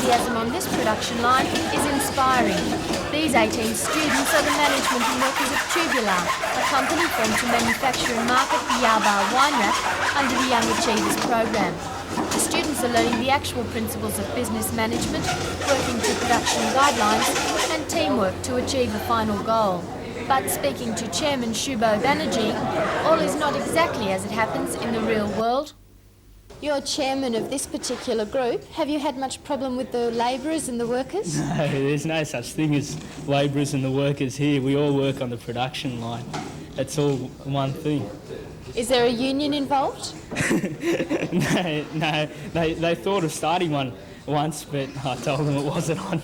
enthusiasm on this production line is inspiring. These 18 students are the management and workers of Tubular, a company formed to manufacture and market the Yarbar wine wrap under the Young Achievers program. The students are learning the actual principles of business management, working to production guidelines and teamwork to achieve a final goal. But speaking to Chairman Shubho Banerjee, all is not exactly as it happens in the real world. You're chairman of this particular group. Have you had much problem with the labourers and the workers? No, there's no such thing as labourers and the workers here. We all work on the production line. It's all one thing. Is there a union involved? No, they thought of starting one once, but I told them it wasn't on.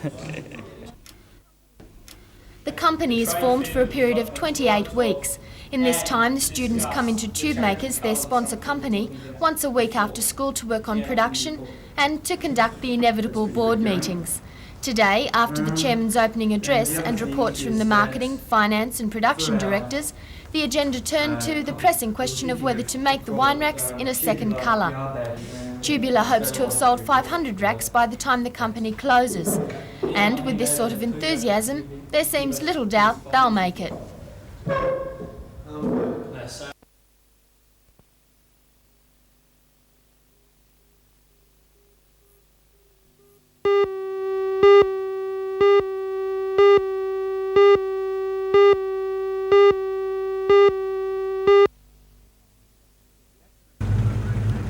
The company is formed for a period of 28 weeks. In this time, the students come into Tube Makers, their sponsor company, once a week after school to work on production and to conduct the inevitable board meetings. Today, after the chairman's opening address and reports from the marketing, finance and production directors, the agenda turned to the pressing question of whether to make the wine racks in a second colour. Tubular hopes to have sold 500 racks by the time the company closes. And with this sort of enthusiasm, there seems little doubt they'll make it.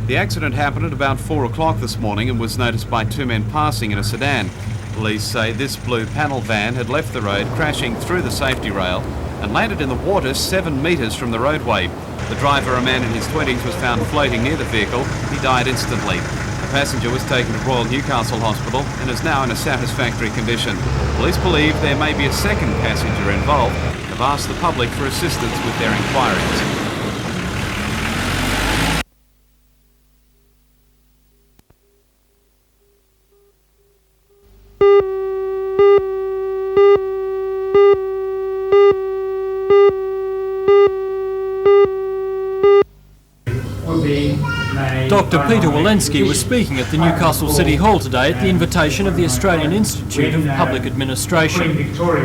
The accident happened at about 4 o'clock this morning and was noticed by two men passing in a sedan. Police say this blue panel van had left the road, crashing through the safety rail and landed in the water 7 metres from the roadway. The driver, a man in his 20s, was found floating near the vehicle. He died instantly. The passenger was taken to Royal Newcastle Hospital and is now in a satisfactory condition. Police believe there may be a second passenger involved and have asked the public for assistance with their inquiries. Dr Peter Walensky was speaking at the Newcastle City Hall today at the invitation of the Australian Institute of Public Administration.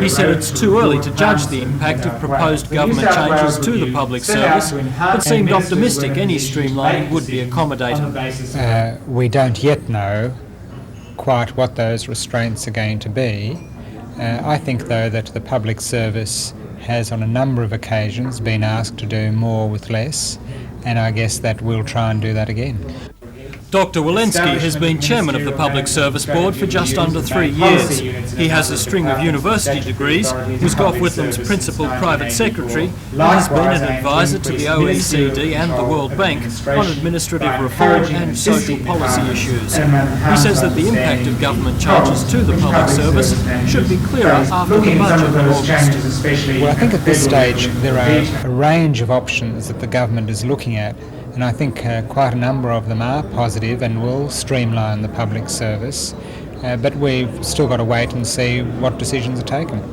He said it's too early to judge the impact of proposed government changes to the public service, but seemed optimistic any streamlining would be accommodated. We don't yet know quite what those restraints are going to be. I think, though, that the public service has on a number of occasions been asked to do more with less, and I guess that we'll try and do that again. Dr Walensky has been chairman of the Public Service Board for just under 3 years. He has a string of university degrees, was Gough Whitlam's principal private secretary, and has been an advisor to the OECD and the World Bank on administrative reform and social policy issues. He says that the impact of government changes to the public service should be clearer after the budget in August. Well, I think at this stage there are a range of options that the government is looking at, and I think quite a number of them are positive and will streamline the public service, but we've still got to wait and see what decisions are taken.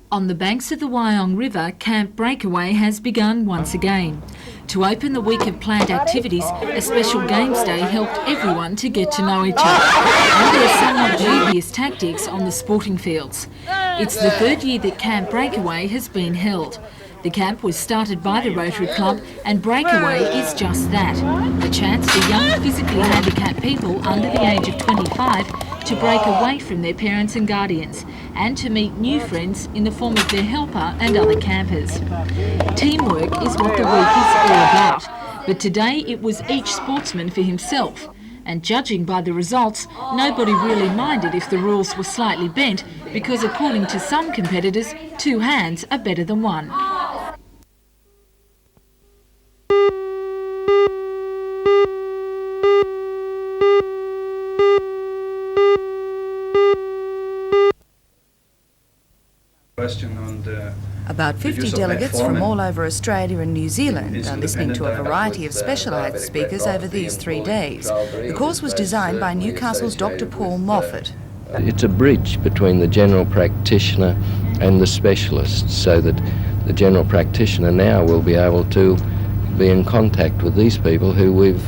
On the banks of the Wyong River, Camp Breakaway has begun once again. To open the week of planned activities, a special games day helped everyone to get to know each other and their somewhat dubious tactics on the sporting fields. It's the third year that Camp Breakaway has been held. The camp was started by the Rotary Club, and Breakaway is just that, a chance for young physically handicapped people under the age of 25 to break away from their parents and guardians and to meet new friends in the form of their helper and other campers. Teamwork is what the week is all about, but today it was each sportsman for himself. And judging by the results, nobody really minded if the rules were slightly bent, because according to some competitors, 2 hands are better than 1. Question on the About 50 delegates from all over Australia and New Zealand are listening to a variety of specialised speakers over these 3 days. The course was designed by Newcastle's Dr Paul Moffat. It's a bridge between the general practitioner and the specialist, so that the general practitioner now will be able to be in contact with these people who we've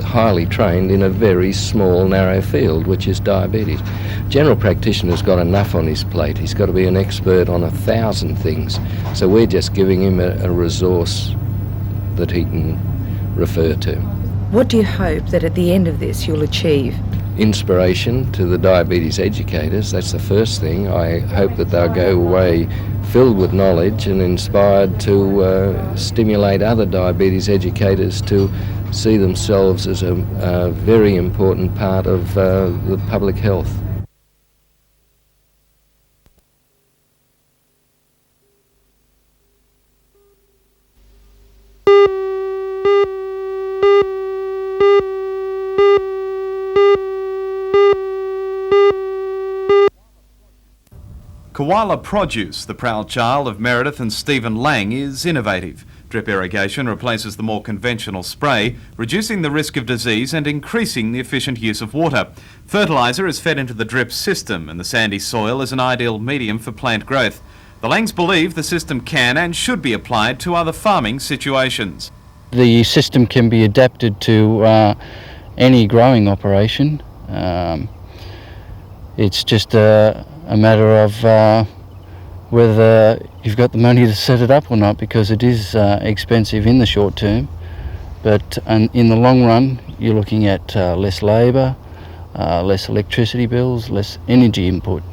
highly trained in a very small, narrow field, which is diabetes. General practitioner's got enough on his plate. He's got to be an expert on 1,000 things. So we're just giving him a resource that he can refer to. What do you hope that at the end of this you'll achieve? Inspiration to the diabetes educators, that's the first thing. I hope that they'll go away filled with knowledge and inspired to stimulate other diabetes educators to see themselves as a very important part of the public health. Koala Produce, the proud child of Meredith and Stephen Lang, is innovative. Drip irrigation replaces the more conventional spray, reducing the risk of disease and increasing the efficient use of water. Fertiliser is fed into the drip system, and the sandy soil is an ideal medium for plant growth. The Langs believe the system can and should be applied to other farming situations. The system can be adapted to any growing operation. It's just a matter of whether you've got the money to set it up or not, because it is expensive in the short term, but in the long run you're looking at less labour, less electricity bills, less energy input.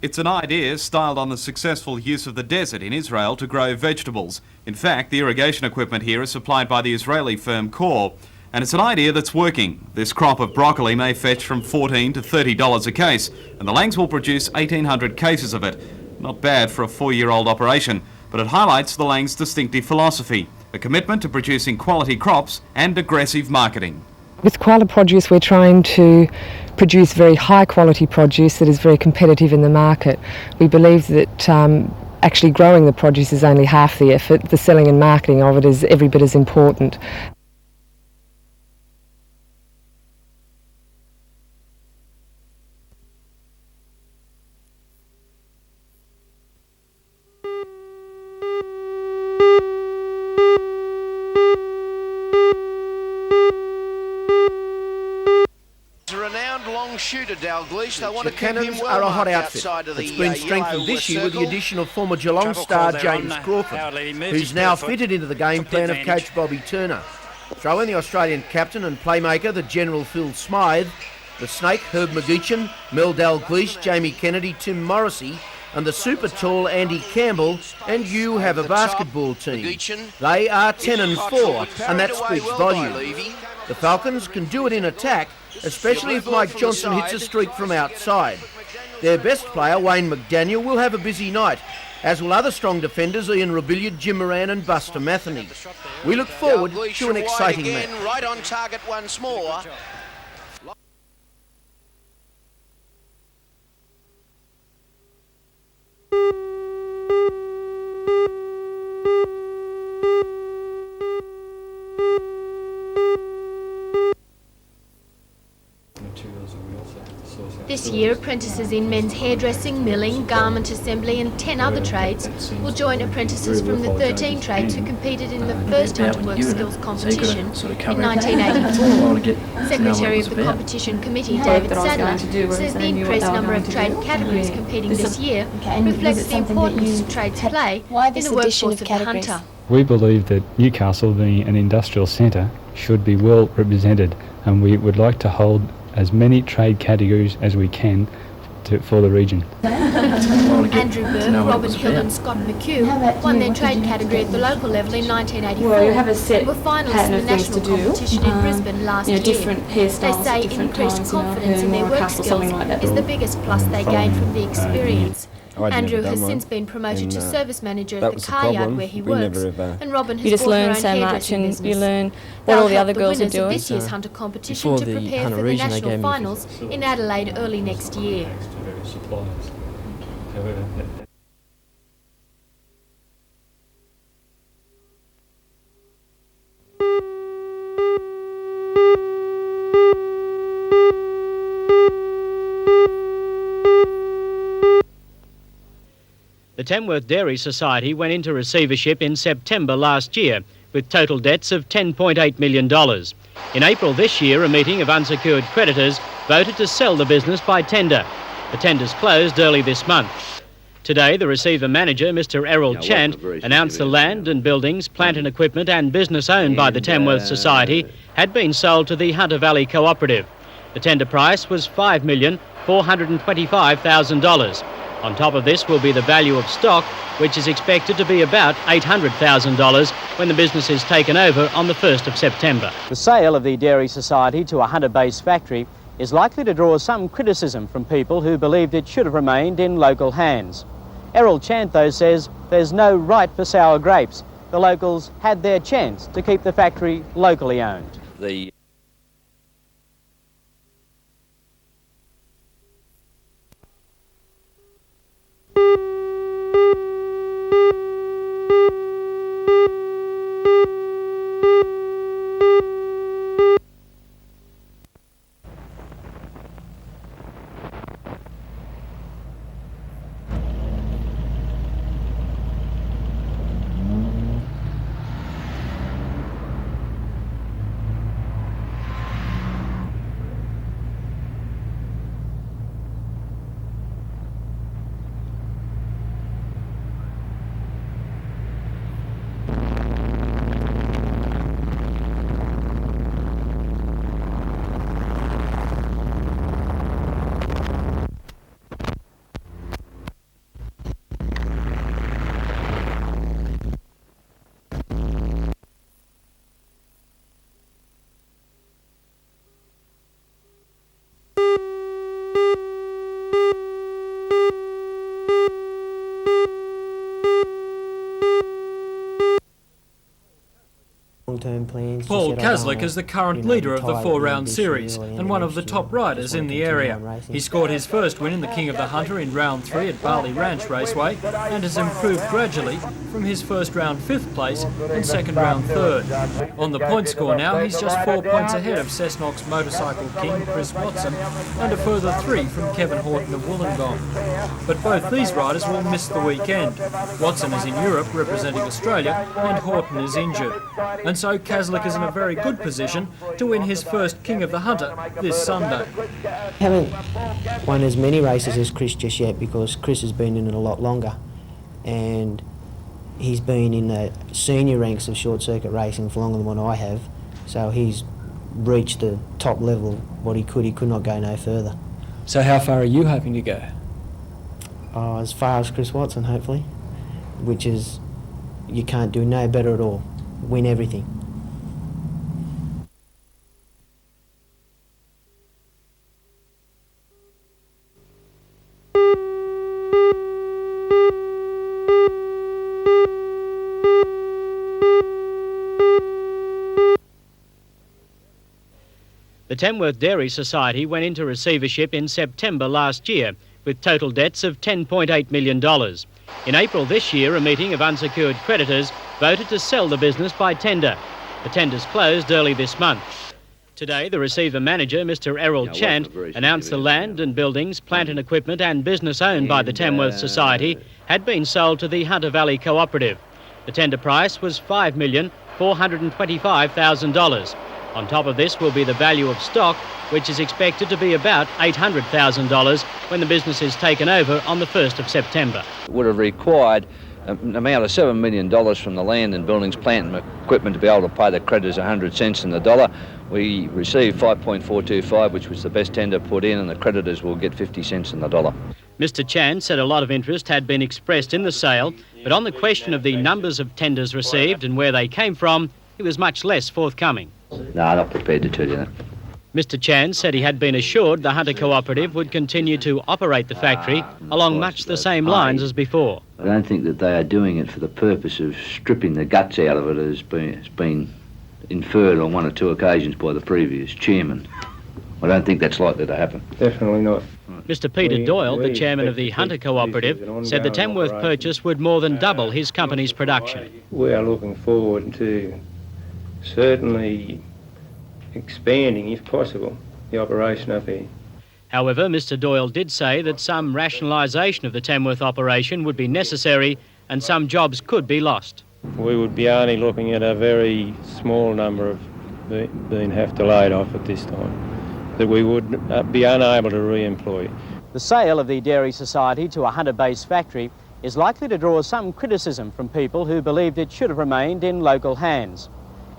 It's an idea styled on the successful use of the desert in Israel to grow vegetables. In fact, the irrigation equipment here is supplied by the Israeli firm Core, and it's an idea that's working. This crop of broccoli may fetch from $14 to $30 a case, and the Langs will produce 1,800 cases of it. Not bad for a 4-year-old operation, but it highlights the Langs' distinctive philosophy, a commitment to producing quality crops and aggressive marketing. With Koala Produce, we're trying to produce very high quality produce that is very competitive in the market. We believe that actually growing the produce is only half the effort. The selling and marketing of it is every bit as important. Shooter Dalgleish. They want the to keep Cannons him well are a hot marked outfit. outside of the It's been strengthened this year with the addition of former Geelong star James Crawford, who's now fitted into the game plan of coach Bobby Turner. Throw in the Australian captain and playmaker, the General Phil Smythe, the Snake Herb McGeechan, Mel Dalgleish, Jamie Kennedy, Tim Morrissey, and the super tall Andy Campbell, and you have a basketball team. They are 10 and 4, and that speaks volume. The Falcons can do it in attack, especially if Mike Johnson hits a streak from outside. Their best player, Wayne McDaniel, will have a busy night, as will other strong defenders Ian Robilliard, Jim Moran and Buster Matheny. We look forward to an exciting match. Right on target once more. This year, apprentices in men's hairdressing, milling, garment assembly and 10 other trades will join apprentices from the 13 trades who competed in the first Hunter Work Skills competition in 1984. Secretary of the competition committee, David Sadler, says the increased number of trade categories competing this year reflects the importance trades play in the workforce of the Hunter. We believe that Newcastle, being an industrial centre, should be well represented, and we would like to hold as many trade categories as we can for the region. Andrew Burke, Robin Hill and Scott McHugh won their trade category at the local level in 1984 and were finalists in the national competition in Brisbane last year. They say increased confidence in their work skills is the biggest plus they gained from the experience. Andrew has since been promoted to service manager at the car yard where he works, and Robin has bought her own hairdressing business. You learn what all the other girls are doing. This year's Hunter competition to prepare for the national finals in Adelaide early next year. The Tamworth Dairy Society went into receivership in September last year with total debts of $10.8 million. In April this year, a meeting of unsecured creditors voted to sell the business by tender. The tenders closed early this month. Today, the receiver manager, Mr. Errol Chant, announced the land and buildings, plant and equipment and business owned by the Tamworth Society had been sold to the Hunter Valley Cooperative. The tender price was $5,425,000. On top of this will be the value of stock, which is expected to be about $800,000 when the business is taken over on the 1st of September. The sale of the Dairy Society to a Hunter-based factory is likely to draw some criticism from people who believed it should have remained in local hands. Errol Chant, though, says there's no right for sour grapes. The locals had their chance to keep the factory locally owned. Paul Kaslik is the current leader of the 4-round series and one of the top riders in the area. He scored his first win in the King of the Hunter in round 3 at Barley Ranch Raceway and has improved gradually from his first round 5th place and second round 3rd. On the point score now, he's just 4 points ahead of Cessnock's motorcycle king Chris Watson and a further 3 from Kevin Horton of Wollongong. But both these riders will miss the weekend. Watson is in Europe representing Australia and Horton is injured. And so Kaslik is in a very good position to win his first King of the Hunter this Sunday. I haven't won as many races as Chris just yet because Chris has been in it a lot longer and he's been in the senior ranks of short circuit racing for longer than what I have, so he's reached the top level of what he could not go no further. So how far are you hoping to go? As far as Chris Watson, hopefully, which is you can't do no better at all. Win everything. The Tamworth Dairy Society went into receivership in September last year with total debts of $10.8 million. In April this year, a meeting of unsecured creditors voted to sell the business by tender. The tenders closed early this month. Today, the receiver manager, Mr. Errol Chant, announced the land and buildings, plant and equipment and business owned by the Tamworth Society had been sold to the Hunter Valley Cooperative. The tender price was $5,425,000. On top of this will be the value of stock, which is expected to be about $800,000 when the business is taken over on the 1st of September. It would have required an amount of $7 million from the land and buildings, plant and equipment to be able to pay the creditors 100 cents in the dollar. We received 5.425, which was the best tender put in, and the creditors will get 50 cents in the dollar. Mr. Chan said a lot of interest had been expressed in the sale, but on the question of the numbers of tenders received and where they came from, he was much less forthcoming. No, I'm not prepared to tell you that. Mr. Chan said he had been assured the Hunter Cooperative would continue to operate the factory along much the same lines as before. I don't think that they are doing it for the purpose of stripping the guts out of it as been inferred on 1 or 2 occasions by the previous chairman. I don't think that's likely to happen. Definitely not. Mr. Peter Doyle, the chairman of the Hunter Cooperative, said the Tamworth purchase would more than double his company's production. We are looking forward to certainly expanding, if possible, the operation up here. However, Mr Doyle did say that some rationalisation of the Tamworth operation would be necessary and some jobs could be lost. We would be only looking at a very small number of being have to laid off at this time, that we would be unable to re-employ. The sale of the Dairy Society to a Hunter-based factory is likely to draw some criticism from people who believed it should have remained in local hands.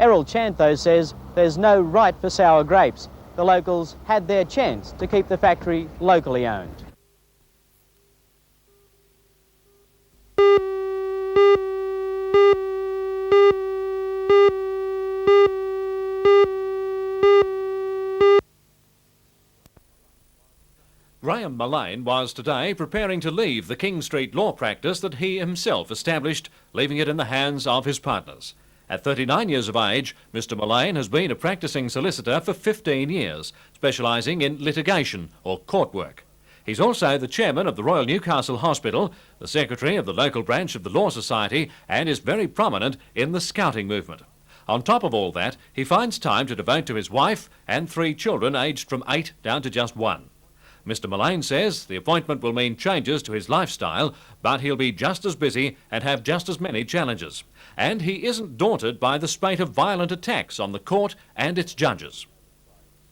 Errol Chant, though, says there's no right for sour grapes. The locals had their chance to keep the factory locally owned. Graham Mullane was today preparing to leave the King Street law practice that he himself established, leaving it in the hands of his partners. At 39 years of age, Mr Mullane has been a practising solicitor for 15 years, specialising in litigation or court work. He's also the chairman of the Royal Newcastle Hospital, the secretary of the local branch of the Law Society, and is very prominent in the scouting movement. On top of all that, he finds time to devote to his wife and 3 children aged from 8 down to just 1. Mr Mullane says the appointment will mean changes to his lifestyle, but he'll be just as busy and have just as many challenges. And he isn't daunted by the spate of violent attacks on the court and its judges.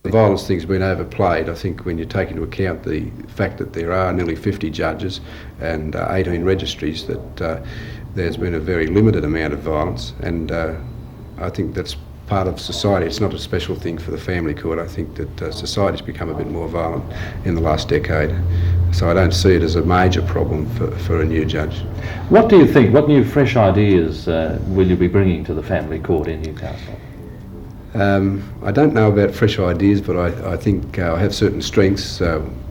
The violence thing's been overplayed. I think when you take into account the fact that there are nearly 50 judges and 18 registries, that there's been a very limited amount of violence, and I think that's part of society. It's not a special thing for the family court. I think that society's become a bit more violent in the last decade, so I don't see it as a major problem for a new judge. What do you think? What new fresh ideas will you be bringing to the family court in Newcastle? I don't know about fresh ideas, but I think I have certain strengths,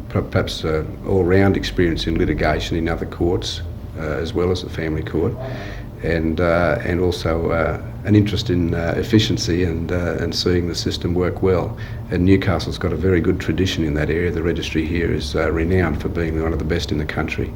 perhaps all-round experience in litigation in other courts as well as the family court, and also an interest in efficiency and seeing the system work well. And Newcastle's got a very good tradition in that area. The registry here is renowned for being one of the best in the country.